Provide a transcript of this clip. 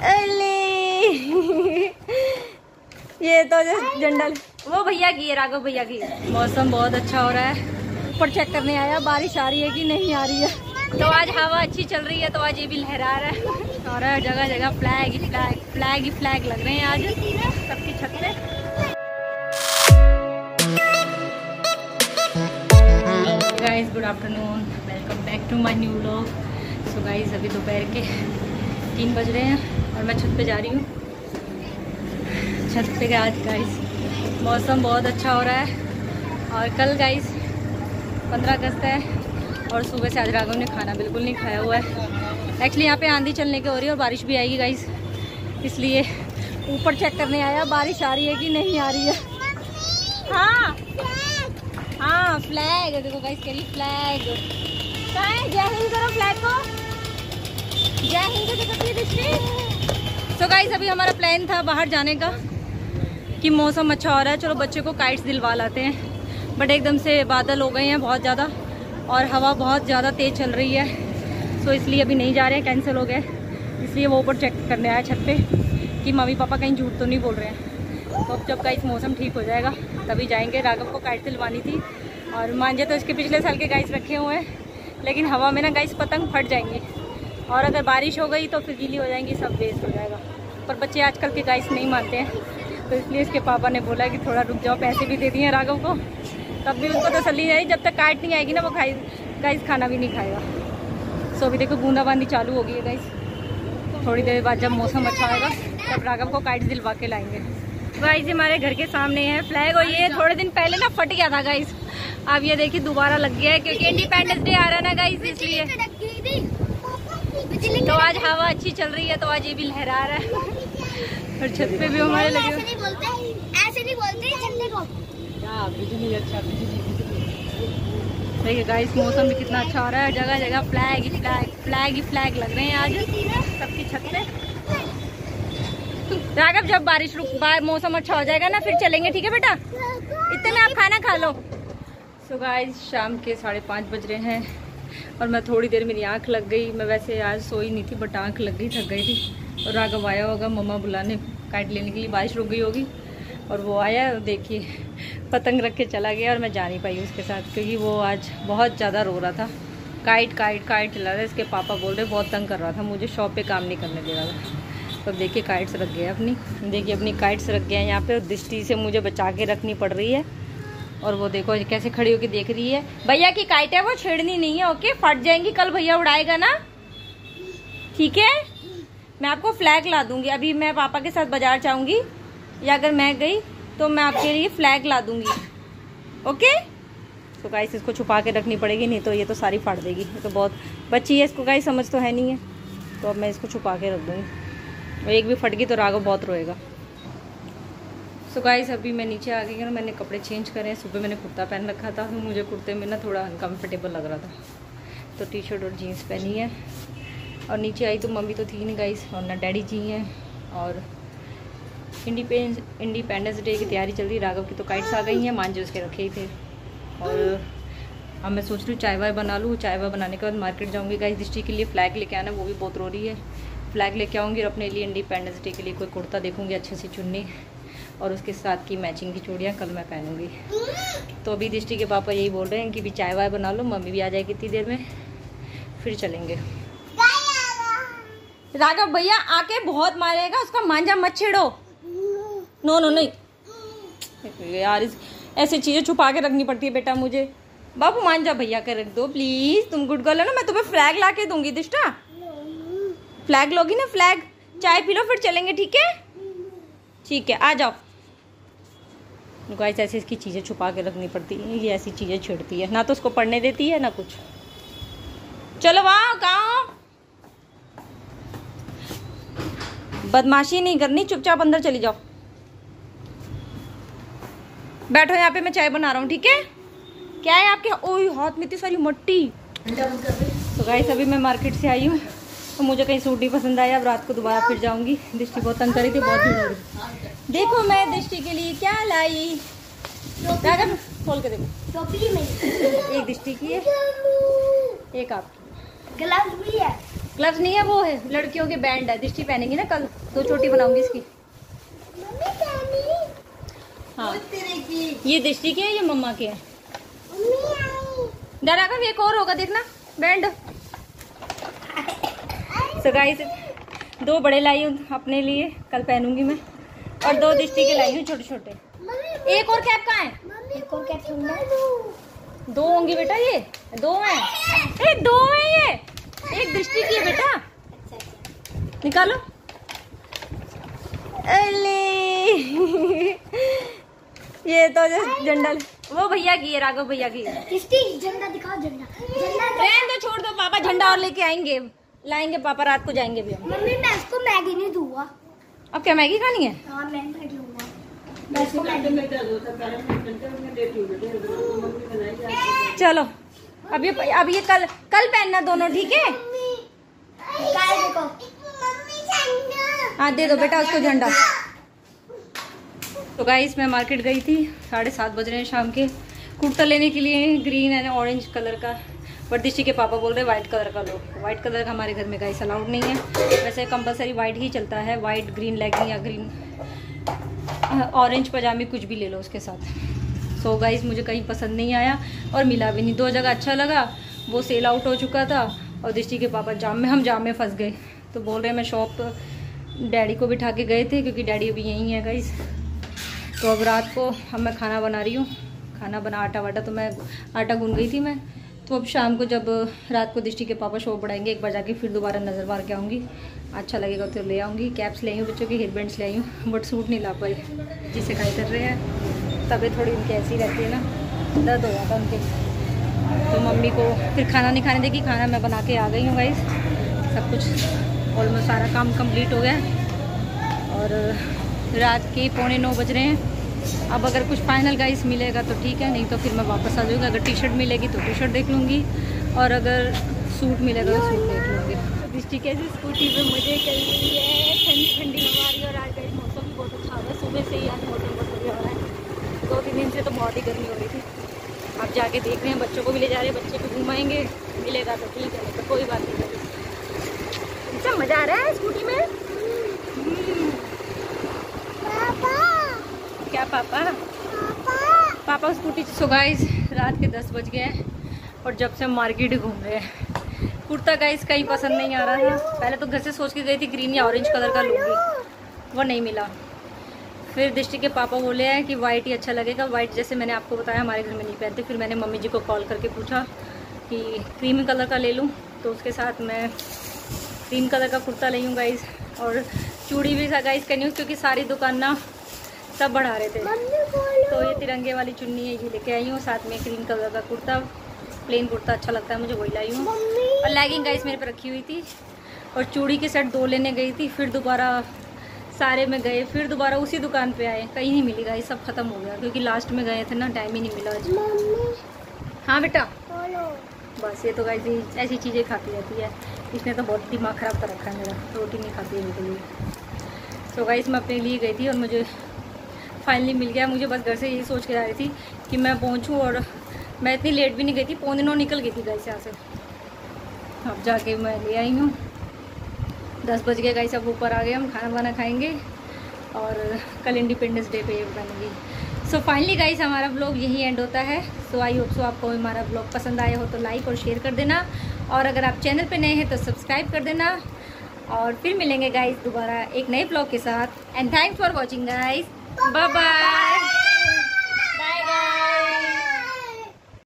अले ये तो जंडल वो भैया की है, राघव भैया की। मौसम बहुत अच्छा हो रहा है। ऊपर चेक करने आया बारिश आ रही है कि नहीं आ रही है। तो आज हवा अच्छी चल रही है तो आज ये भी लहरा रहा है और जगह जगह फ्लैग ही फ्लैग, फ्लैग ही फ्लैग लग रहे हैं आज सबकी छत पे। Guys good afternoon, welcome back to my new vlog. So guys अभी दोपहर के 3 बज रहे हैं और मैं छत पे जा रही हूँ। छत पे आज गाइस मौसम बहुत अच्छा हो रहा है और कल गाइस 15 अगस्त है और सुबह से आज राघव ने खाना बिल्कुल नहीं खाया हुआ है। एक्चुअली यहाँ पे आंधी चलने की हो रही है और बारिश भी आएगी गाइस, इसलिए ऊपर चेक करने आया बारिश आ रही है कि नहीं आ रही है। हाँ हाँ फ्लैग देखो गाइस, कह रही फ्लैग कहाँ है? जय हिंद करो फ्लैग को, जय हिंद। सो गाइस अभी हमारा प्लान था बाहर जाने का कि मौसम अच्छा हो रहा है, चलो बच्चे को काइट्स दिलवा लाते हैं, बट एकदम से बादल हो गए हैं बहुत ज़्यादा और हवा बहुत ज़्यादा तेज़ चल रही है। सो इसलिए अभी नहीं जा रहे हैं, कैंसिल हो गए। इसलिए वो ऊपर चेक करने आया छत पे कि मम्मी पापा कहीं झूठ तो नहीं बोल रहे हैं। तो अब जब गाइस मौसम ठीक हो जाएगा तभी जाएंगे। राघव को काइट दिलवानी थी और मांझे तो इसके पिछले साल के गाइस रखे हुए हैं, लेकिन हवा में ना गाइस पतंग फट जाएंगे और अगर बारिश हो गई तो फिर गीली हो जाएंगी, सब वेस्ट हो जाएगा। पर बच्चे आजकल के गाइस नहीं मानते हैं, तो इसलिए इसके पापा ने बोला कि थोड़ा रुक जाओ, पैसे भी दे दिए राघव को, तब भी उनको तसल्ली नहीं आई। जब तक काट नहीं आएगी ना वो गाइस खाना भी नहीं खाएगा। सो अभी देखो बूंदाबांदी चालू हो गई है गाइस, थोड़ी देर बाद जब मौसम अच्छा होगा तब राघव को काइट्स दिलवा के लाएंगे। गाइस हमारे घर के सामने है फ्लैग और ये थोड़े दिन पहले ना फट गया था गाइस, अब ये देखिए दोबारा लग गया है क्योंकि इंडिपेंडेंस डे आ रहा है ना गाइस, इसलिए। तो आज हवा अच्छी चल रही है तो आज ये भी लहरा रहा है और छत पे भी हमारे लगे हुए। ऐसे नहीं बोलते झंडे को। बिजली अच्छा, देखिए गाइस मौसम भी कितना अच्छा हो रहा है, जगह जगह फ्लैग ही फ्लैग, फ्लैग ही फ्लैग लग रहे हैं आज सबकी छत पे। राघव जब बारिश मौसम अच्छा हो जाएगा ना फिर चलेंगे, ठीक है बेटा? इतने में आप खाना खा लो। सो गाइस शाम के 5:30 बज रहे हैं और मैं थोड़ी देर मेरी आंख लग गई। मैं वैसे आज सोई नहीं थी बट आंख लग गई, थक गई थी। और राघव आया होगा मम्मा बुलाने काट लेने के लिए, बारिश रुक गई होगी और वो आया, देखिए पतंग रख के चला गया और मैं जा नहीं पाई उसके साथ क्योंकि वो आज बहुत ज़्यादा रो रहा था। काइट काइट काइट चला रहा था, इसके पापा बोल रहे बहुत तंग कर रहा था, मुझे शॉप पे काम नहीं करने दे रहा था। तो देखिए काइट्स रख गया अपनी, देखिए अपनी काइट्स रख गया यहाँ पे और दृष्टि से मुझे बचा के रखनी पड़ रही है। और वो देखो कैसे खड़ी होकर देख रही है। भैया की काइट है वो छेड़नी नहीं है, ओके? फट जाएंगी, कल भैया उड़ाएगा ना, ठीक है? मैं आपको फ्लैग ला दूंगी। अभी मैं पापा के साथ बाजार जाऊंगी या अगर मैं गई तो मैं आपके लिए फ्लैग ला दूंगी, ओके? तो गाइस इसको छुपा के रखनी पड़ेगी, नहीं तो ये तो सारी फाड़ देगी। ये तो बहुत बच्ची है, इसको गाइस समझ तो है नहीं है, तो अब मैं इसको छुपा के रख दूंगी और एक भी फट गई तो राघव बहुत रोएगा। सो गाइस अभी मैं नीचे आ गई और मैंने कपड़े चेंज करे हैं। सुबह मैंने कुर्ता पहन रखा था तो मुझे कुर्ते में ना थोड़ा अनकम्फर्टेबल लग रहा था, तो टी शर्ट और जीन्स पहनी है। और नीचे आई तो मम्मी तो थी नहीं गाइस और ना डैडी जी हैं और इंडिपेंडेंस डे की तैयारी चल रही। राघव की तो काइट्स आ गई हैं, मांझे उसके रखे ही थे। और अब मैं सोच रही हूँ चाय वाय बना लूँ। चाय वाय बनाने के बाद मार्केट जाऊँगी गाइस, दृष्टि के लिए फ्लैग लेके आना, वो भी बहुत रो रही है। फ्लैग लेके आऊँगी और अपने लिए इंडिपेंडेंस डे के लिए कोई कुर्ता देखूँगी अच्छे से चुन्नी और उसके साथ की मैचिंग की चूड़ियाँ कल मैं पहनूँगी। तो अभी दृष्टि के पापा यही बोल रहे हैं कि भी चाय वाय बना लो, मम्मी भी आ जाएगी इतनी देर में, फिर चलेंगे। राघव भैया आके बहुत मारेगा, उसका मांझा मत छेड़ो। नो नो नहीं यार, ऐसी चीज़ें छुपा के रखनी पड़ती है बेटा मुझे। बाबू मांझा भैया के रख दो प्लीज, तुम गुड गर्ल हो ना। मैं तुम्हें फ्लैग ला के दूंगी दिष्टा, फ्लैग लोगी ना? फ्लैग चाय पी लो फिर चलेंगे, ठीक है? ठीक है आ जाओ। गाइस ऐसे इसकी चीज़ें छुपा के रखनी पड़ती है, ये ऐसी चीज़ें छेड़ती है, ना तो उसको पढ़ने देती है ना कुछ। चलो वहाँ कहाँ, बदमाशी नहीं करनी, चुपचाप अंदर चली जाओ। बैठो यहाँ पे, मैं चाय बना रहा हूँ, ठीक है? क्या है आपके? ओह हाथ में इतनी सारी मट्टी। तो गाइस अभी मैं मार्केट से आई हूँ तो मुझे कहीं सूट नहीं पसंद आया, अब रात को दोबारा फिर जाऊंगी। दृष्टि बहुत तंग करी थी, बहुत भीड़ हो रही। देखो मैं दृष्टि के लिए क्या लाई, खोल के देखो। टोपी में एक दृष्टि की है, एक आपकी। ग्लव्स भी है। ग्लव्स नहीं है, वो है लड़कियों के बैंड है। दृष्टि पहनेंगी ना कल, तो चोटी बनाऊंगी इसकी। हाँ ये दृष्टि के है, ये मम्मा के है। डरा का एक और होगा देखना बैंड। सो गाइस 2 बड़े लाई हूँ अपने लिए, कल पहनूंगी मैं, और 2 दृष्टि के लाई हूँ छोटे छोटे। एक और कैप कहाँ है? एक और कैप 2 होंगी बेटा, ये 2 है। 2 है ये, एक दृष्टि की है बेटा। निकालो। अले ये तो झंडा वो भैया की है, राघव भैया की है। झंडा दिखाओ, झंडा रहने दो, छोड़ दो, पापा झंडा और लेके आएंगे, लाएंगे पापा, रात को जाएंगे भी हम। मम्मी मैं इसको मैगी नहीं दूंगा। अब क्या मैगी खानी है? हाँ मैं नहीं दूंगा। चलो अब ये कल पहनना दोनों, ठीक है? हाँ दे दो बेटा उसको झंडा। तो गाइस मैं मार्केट गई थी, 7:30 बज रहे हैं शाम के, कुर्ता लेने के लिए ग्रीन एंड ऑरेंज कलर का। पर दृष्टि के पापा बोल रहे हैं व्हाइट कलर का लो। व्हाइट कलर का हमारे घर में गाइस अलाउड नहीं है, वैसे कंपलसरी व्हाइट ही चलता है। व्हाइट ग्रीन लेगिंग या ग्रीन ऑरेंज पजामे कुछ भी ले लो उसके साथ। सो गाइस मुझे कहीं पसंद नहीं आया और मिला भी नहीं। 2 जगह अच्छा लगा, वो सेल आउट हो चुका था, और दृष्टि के पापा हम जाम में फंस गए। तो बोल रहे हैं मैं शॉप डैडी को बिठा के गए थे, क्योंकि डैडी अभी यहीं है गाइस। तो अब रात को अब मैं खाना बना रही हूँ, खाना बना आटा वाटा, तो मैं आटा गूंद गई थी मैं। तो अब शाम को जब रात को दृष्टि के पापा शॉप बढ़ाएंगे, एक बार जाके फिर दोबारा नज़र मार के आऊँगी। अच्छा लगेगा तो ले आऊँगी। कैप्स ले आई हूँ, बच्चों की हेयर बैंड्स ले आई हूँ, बट सूट नहीं ला पाई। जी सिखाई कर रहे हैं, तबीयत थोड़ी उनकी ऐसी रहती है ना, दर्द हो जाता उनके। तो मम्मी को फिर खाना नहीं खाने देगी, खाना मैं बना के आ गई हूँ गाइस। सब कुछ ऑलमोस्ट सारा काम कंप्लीट हो गया, और रात के 8:45 बज रहे हैं। अब अगर कुछ फाइनल गाइस मिलेगा तो ठीक है, नहीं तो फिर मैं वापस आ जाऊँगी। अगर टी शर्ट मिलेगी तो टी शर्ट देख लूँगी, और अगर सूट मिलेगा तो सूट देख लूँगी। दृष्टि कैसे स्कूटी पे मजे कर रही है, ठंडी ठंडी हवा आ रही है, और आज गाइस मौसम भी बहुत अच्छा हो रहा है। सुबह से ही आज मौसम बहुत बढ़िया हो रहा है। 2-3 दिन से तो बहुत ही गर्मी हो रही थी। अब जाके देख रहे हैं, बच्चों को भी ले जा रहे हैं, बच्चे को घुमाएंगे, मिलेगा तो ठीक है, तो कोई बात नहीं। अच्छा मज़ा आ रहा है स्कूटी में। क्या पापा? पापा स्कूटी। सो गाइस रात के 10 बज गए हैं, और जब से हम मार्केट घूम रहे हैं। कुर्ता गाइस कहीं पसंद नहीं आ रहा था। पहले तो घर से सोच के गई थी ग्रीन या ऑरेंज कलर का लूँगी, वो नहीं मिला। फिर दृष्टि के पापा बोले हैं कि वाइट ही अच्छा लगेगा। वाइट जैसे मैंने आपको बताया हमारे घर में नहीं पहनते। फिर मैंने मम्मी जी को कॉल करके पूछा कि क्रीमी कलर का ले लूँ, तो उसके साथ मैं क्रीम कलर का कुर्ता ले लूँ गाइस। और चूड़ी भी गाइस करनी हूँ, क्योंकि सारी दुकान ना सब बढ़ा रहे थे। तो ये तिरंगे वाली चुन्नी है, ये लेके आई हूँ, साथ में क्रीम कलर का कुर्ता, प्लेन कुर्ता अच्छा लगता है मुझे, वही लाई हूँ। और लेगिंग गाइस मेरे पे रखी हुई थी, और चूड़ी के सेट 2 लेने गई थी। फिर दोबारा सारे में गए, फिर दोबारा उसी दुकान पे आए, कहीं नहीं मिली गाइस, सब खत्म हो गया, क्योंकि लास्ट में गए थे ना, टाइम ही नहीं मिला आज। हाँ बेटा बस ये तो गाइस ऐसी चीज़ें खाती रहती है। इसने तो बहुत दिमाग ख़राब कर रखा है मेरा, रोटी नहीं खाती है मेरे लिए। तो गाइस मैं अपने लिए गई थी, और मुझे फाइनली मिल गया। मुझे बस घर से यही सोच के आ रही थी कि मैं पहुंचूं, और मैं इतनी लेट भी नहीं गई थी, 8:45 निकल गई थी गाइस यहाँ से। अब जाके मैं ले आई हूँ। 10 बज गए गाइस, अब ऊपर आ गए हम, खाना वाना खाएंगे, और कल इंडिपेंडेंस डे पे ये बनेंगी। सो फाइनली गाइस हमारा ब्लॉग यही एंड होता है। सो आई होप सो आपको हमारा ब्लॉग पसंद आया हो तो लाइक और शेयर कर देना, और अगर आप चैनल पे नए हैं तो सब्सक्राइब कर देना। और फिर मिलेंगे गाइस दोबारा एक नए ब्लॉग के साथ। And thanks for watching guys, bye bye.